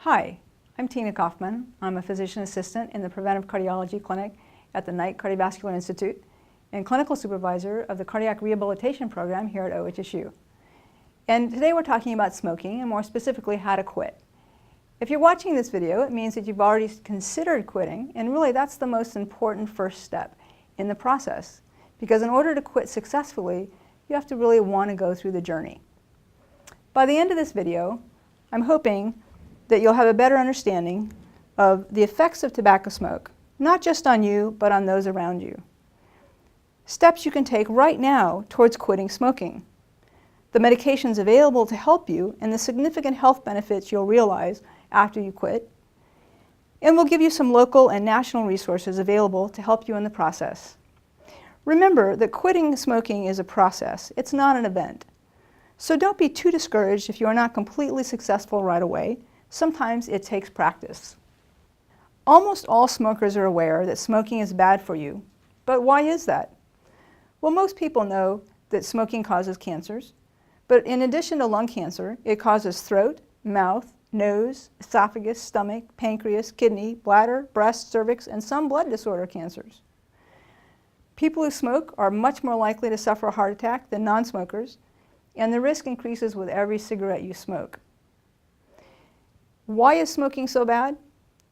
Hi, I'm Tina Kaufman. I'm a physician assistant in the Preventive Cardiology Clinic at the Knight Cardiovascular Institute and clinical supervisor of the Cardiac Rehabilitation Program here at OHSU. And today we're talking about smoking and more specifically how to quit. If you're watching this video, it means that you've already considered quitting, and really that's the most important first step in the process, because in order to quit successfully, you have to really want to go through the journey. By the end of this video, I'm hoping that you'll have a better understanding of the effects of tobacco smoke, not just on you, but on those around you. Steps you can take right now towards quitting smoking, the medications available to help you, and the significant health benefits you'll realize after you quit. And we'll give you some local and national resources available to help you in the process. Remember that quitting smoking is a process. It's not an event. So don't be too discouraged if you are not completely successful right away. Sometimes it takes practice. Almost all smokers are aware that smoking is bad for you. But why is that? Well, most people know that smoking causes cancers. But in addition to lung cancer, it causes throat, mouth, nose, esophagus, stomach, pancreas, kidney, bladder, breast, cervix, and some blood disorder cancers. People who smoke are much more likely to suffer a heart attack than non-smokers, and the risk increases with every cigarette you smoke. Why is smoking so bad?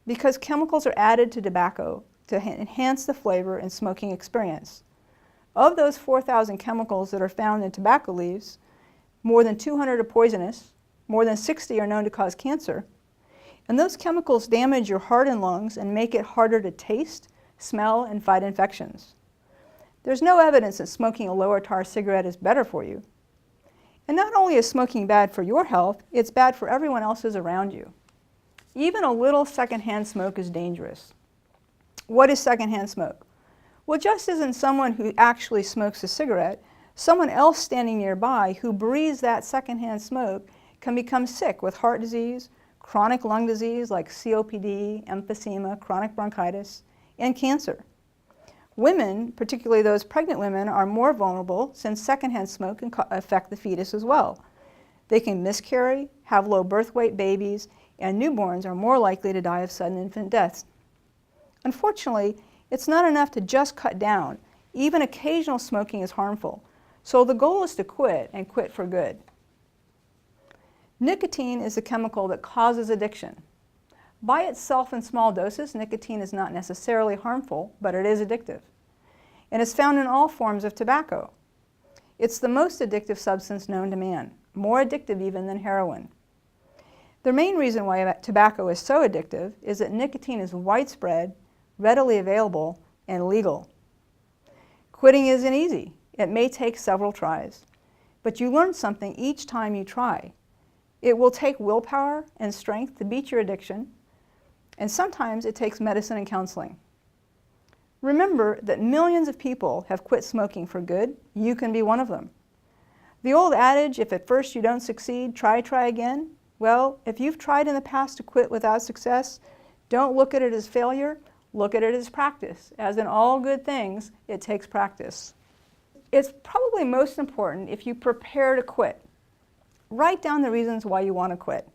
Because chemicals are added to tobacco to enhance the flavor and smoking experience. Of those 4,000 chemicals that are found in tobacco leaves, more than 200 are poisonous, more than 60 are known to cause cancer, and those chemicals damage your heart and lungs and make it harder to taste, smell, and fight infections. There's no evidence that smoking a lower tar cigarette is better for you. And not only is smoking bad for your health, it's bad for everyone else's around you. Even a little secondhand smoke is dangerous. What is secondhand smoke? Well, just as in someone who actually smokes a cigarette, someone else standing nearby who breathes that secondhand smoke can become sick with heart disease, chronic lung disease like COPD, emphysema, chronic bronchitis, and cancer. Women, particularly those pregnant women, are more vulnerable since secondhand smoke can affect the fetus as well. They can miscarry, have low birth weight babies, and newborns are more likely to die of sudden infant deaths. Unfortunately, it's not enough to just cut down. Even occasional smoking is harmful. So the goal is to quit, and quit for good. Nicotine is a chemical that causes addiction. By itself in small doses, nicotine is not necessarily harmful, but it is addictive. And it's found in all forms of tobacco. It's the most addictive substance known to man, more addictive even than heroin. The main reason why tobacco is so addictive is that nicotine is widespread, readily available, and legal. Quitting isn't easy. It may take several tries, but you learn something each time you try. It will take willpower and strength to beat your addiction, and sometimes it takes medicine and counseling. Remember that millions of people have quit smoking for good. You can be one of them. The old adage, if at first you don't succeed, try again. Well, if you've tried in the past to quit without success, don't look at it as failure, look at it as practice. As in all good things, it takes practice. It's probably most important if you prepare to quit. Write down the reasons why you want to quit.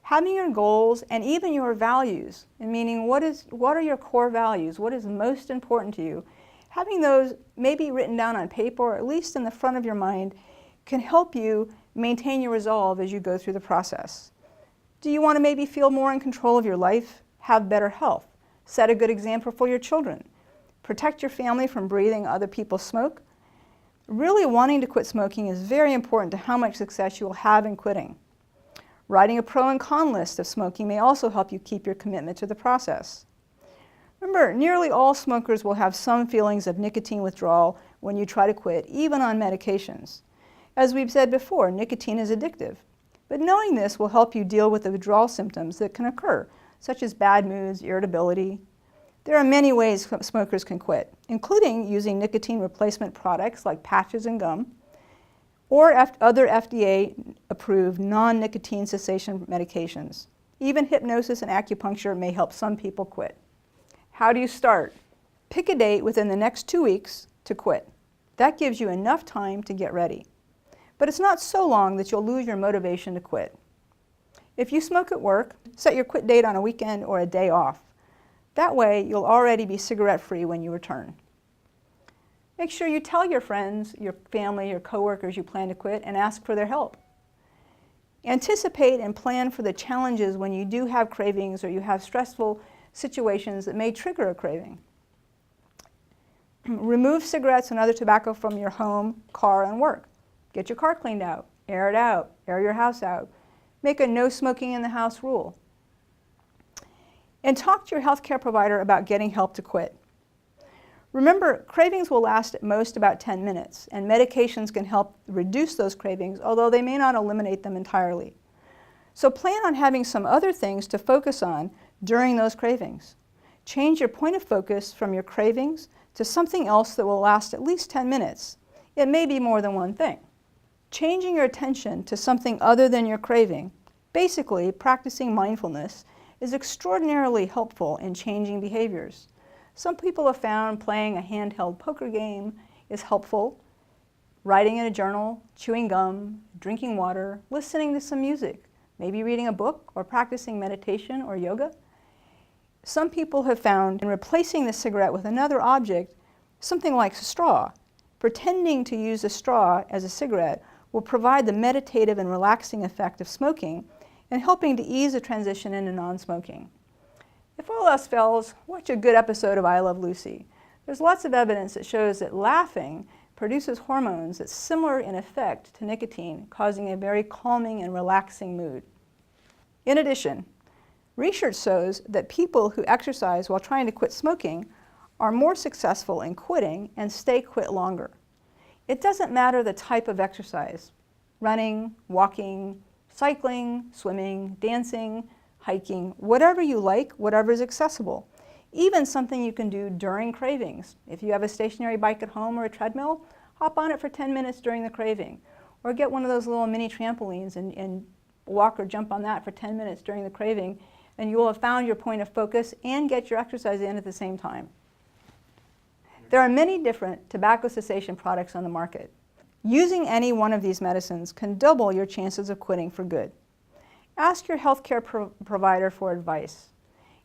Having your goals and even your values, and meaning what are your core values, what is most important to you, having those maybe written down on paper or at least in the front of your mind can help you maintain your resolve as you go through the process. Do you want to maybe feel more in control of your life, have better health, set a good example for your children, protect your family from breathing other people's smoke? Really wanting to quit smoking is very important to how much success you will have in quitting. Writing a pro and con list of smoking may also help you keep your commitment to the process. Remember, nearly all smokers will have some feelings of nicotine withdrawal when you try to quit, even on medications. As we've said before, nicotine is addictive. But knowing this will help you deal with the withdrawal symptoms that can occur, such as bad moods, irritability. There are many ways smokers can quit, including using nicotine replacement products like patches and gum, or other FDA-approved non-nicotine cessation medications. Even hypnosis and acupuncture may help some people quit. How do you start? Pick a date within the next 2 weeks to quit. That gives you enough time to get ready. But it's not so long that you'll lose your motivation to quit. If you smoke at work, set your quit date on a weekend or a day off. That way, you'll already be cigarette-free when you return. Make sure you tell your friends, your family, your coworkers you plan to quit and ask for their help. Anticipate and plan for the challenges when you do have cravings or you have stressful situations that may trigger a craving. Remove cigarettes and other tobacco from your home, car, and work. Get your car cleaned out, air it out, air your house out. Make a no smoking in the house rule. And talk to your healthcare provider about getting help to quit. Remember, cravings will last at most about 10 minutes, and medications can help reduce those cravings, although they may not eliminate them entirely. So plan on having some other things to focus on during those cravings. Change your point of focus from your cravings to something else that will last at least 10 minutes. It may be more than one thing. Changing your attention to something other than your craving, basically practicing mindfulness, is extraordinarily helpful in changing behaviors. Some people have found playing a handheld poker game is helpful, writing in a journal, chewing gum, drinking water, listening to some music, maybe reading a book or practicing meditation or yoga. Some people have found in replacing the cigarette with another object, something like a straw, pretending to use a straw as a cigarette will provide the meditative and relaxing effect of smoking and helping to ease the transition into non-smoking. If all else fails, watch a good episode of I Love Lucy. There's lots of evidence that shows that laughing produces hormones that's similar in effect to nicotine, causing a very calming and relaxing mood. In addition, research shows that people who exercise while trying to quit smoking are more successful in quitting and stay quit longer. It doesn't matter the type of exercise: running, walking, cycling, swimming, dancing, hiking, whatever you like, whatever is accessible. Even something you can do during cravings. If you have a stationary bike at home or a treadmill, hop on it for 10 minutes during the craving. Or get one of those little mini trampolines and walk or jump on that for 10 minutes during the craving, and you will have found your point of focus and get your exercise in at the same time. There are many different tobacco cessation products on the market. Using any one of these medicines can double your chances of quitting for good. Ask your healthcare provider for advice.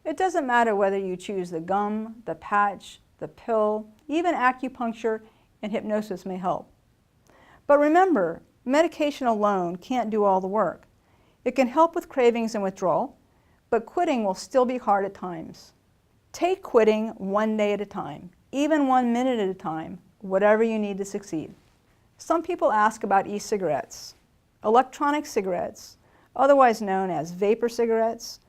It doesn't matter whether you choose the gum, the patch, the pill, even acupuncture and hypnosis may help. But remember, medication alone can't do all the work. It can help with cravings and withdrawal, but quitting will still be hard at times. Take quitting one day at a time, even 1 minute at a time, whatever you need to succeed. Some people ask about e-cigarettes. Electronic cigarettes, otherwise known as vapor cigarettes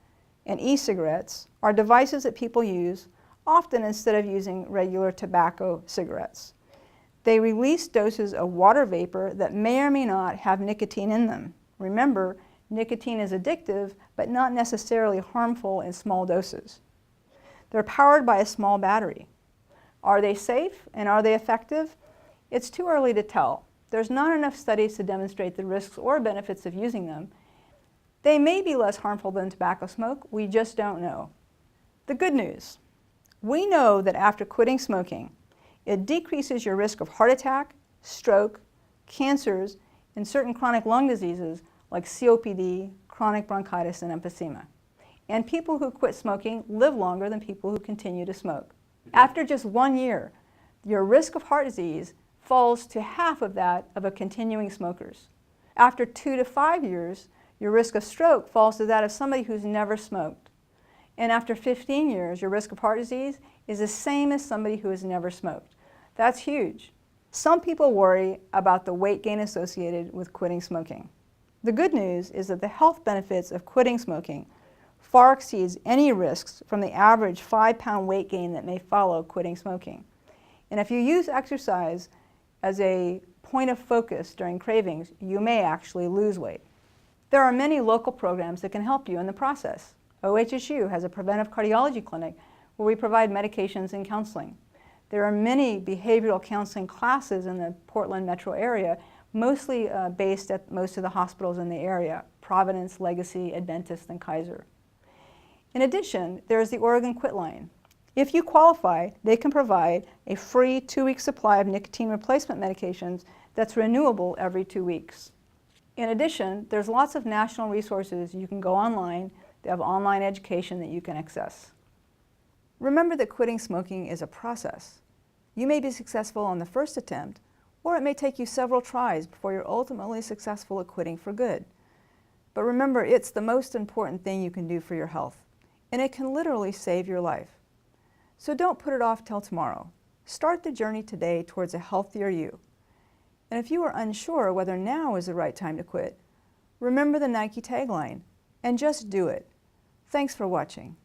and e-cigarettes, are devices that people use often instead of using regular tobacco cigarettes. They release doses of water vapor that may or may not have nicotine in them. Remember, nicotine is addictive, but not necessarily harmful in small doses. They're powered by a small battery. Are they safe and are they effective? It's too early to tell. There's not enough studies to demonstrate the risks or benefits of using them. They may be less harmful than tobacco smoke, we just don't know. The good news: we know that after quitting smoking, it decreases your risk of heart attack, stroke, cancers, and certain chronic lung diseases like COPD, chronic bronchitis, and emphysema. And people who quit smoking live longer than people who continue to smoke. After just 1 year, your risk of heart disease falls to half of that of a continuing smoker's. After 2 to 5 years, your risk of stroke falls to that of somebody who's never smoked. And after 15 years, your risk of heart disease is the same as somebody who has never smoked. That's huge. Some people worry about the weight gain associated with quitting smoking. The good news is that the health benefits of quitting smoking far exceeds any risks from the average 5-pound weight gain that may follow quitting smoking. And if you use exercise as a point of focus during cravings, you may actually lose weight. There are many local programs that can help you in the process. OHSU has a preventive cardiology clinic where we provide medications and counseling. There are many behavioral counseling classes in the Portland metro area, mostly based at most of the hospitals in the area: Providence, Legacy, Adventist, and Kaiser. In addition, there is the Oregon Quit Line. If you qualify, they can provide a free 2-week supply of nicotine replacement medications that's renewable every 2 weeks. In addition, there's lots of national resources you can go online. They have online education that you can access. Remember that quitting smoking is a process. You may be successful on the first attempt, or it may take you several tries before you're ultimately successful at quitting for good. But remember, it's the most important thing you can do for your health, and it can literally save your life. So don't put it off till tomorrow. Start the journey today towards a healthier you. And if you are unsure whether now is the right time to quit, remember the Nike tagline, and just do it. Thanks for watching.